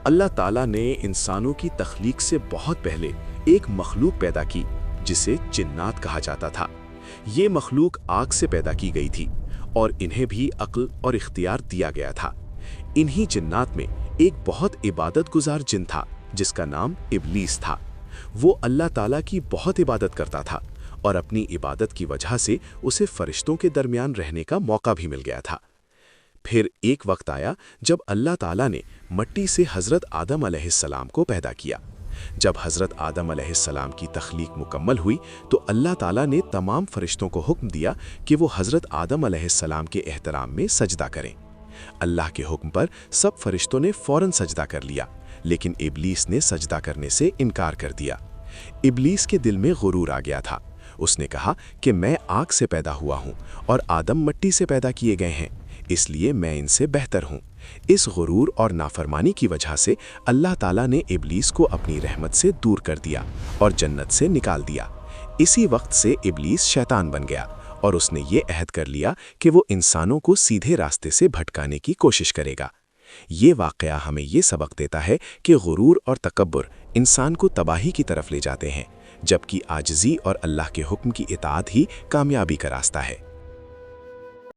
اللہ تعالیٰ نے انسانوں کی تخلیق سے بہت پہلے ایک مخلوق پیدا کی جسے جنات کہا جاتا تھا۔ یہ مخلوق آگ سے پیدا کی گئی تھی اور انہیں بھی عقل اور اختیار دیا گیا تھا۔ انہی جنات میں ایک بہت عبادت گزار جن تھا جس کا نام ابلیس تھا۔ وہ اللہ تعالیٰ کی بہت عبادت کرتا تھا اور اپنی عبادت کی وجہ سے اسے فرشتوں کے درمیان رہنے کا موقع بھی مل گیا تھا۔ پھر ایک وقت آیا جب اللہ تعالیٰ نے مٹی سے حضرت آدم علیہ السلام کو پیدا کیا۔ جب حضرت آدم علیہ السلام کی تخلیق مکمل ہوئی تو اللہ تعالیٰ نے تمام فرشتوں کو حکم دیا کہ وہ حضرت آدم علیہ السلام کے احترام میں سجدہ کریں۔ اللہ کے حکم پر سب فرشتوں نے فوراً سجدہ کر لیا، لیکن ابلیس نے سجدہ کرنے سے انکار کر دیا۔ ابلیس کے دل میں غرور آ گیا تھا۔ اس نے کہا کہ میں آگ سے پیدا ہوا ہوں اور آدم مٹی سے پیدا کیے گئے ہیں، اس لیے میں ان سے بہتر ہوں۔ اس غرور اور نافرمانی کی وجہ سے اللہ تعالیٰ نے ابلیس کو اپنی رحمت سے دور کر دیا اور جنت سے نکال دیا۔ اسی وقت سے ابلیس شیطان بن گیا اور اس نے یہ عہد کر لیا کہ وہ انسانوں کو سیدھے راستے سے بھٹکانے کی کوشش کرے گا۔ یہ واقعہ ہمیں یہ سبق دیتا ہے کہ غرور اور تکبر انسان کو تباہی کی طرف لے جاتے ہیں، جبکہ عاجزی اور اللہ کے حکم کی اطاعت ہی کامیابی کا راستہ ہے۔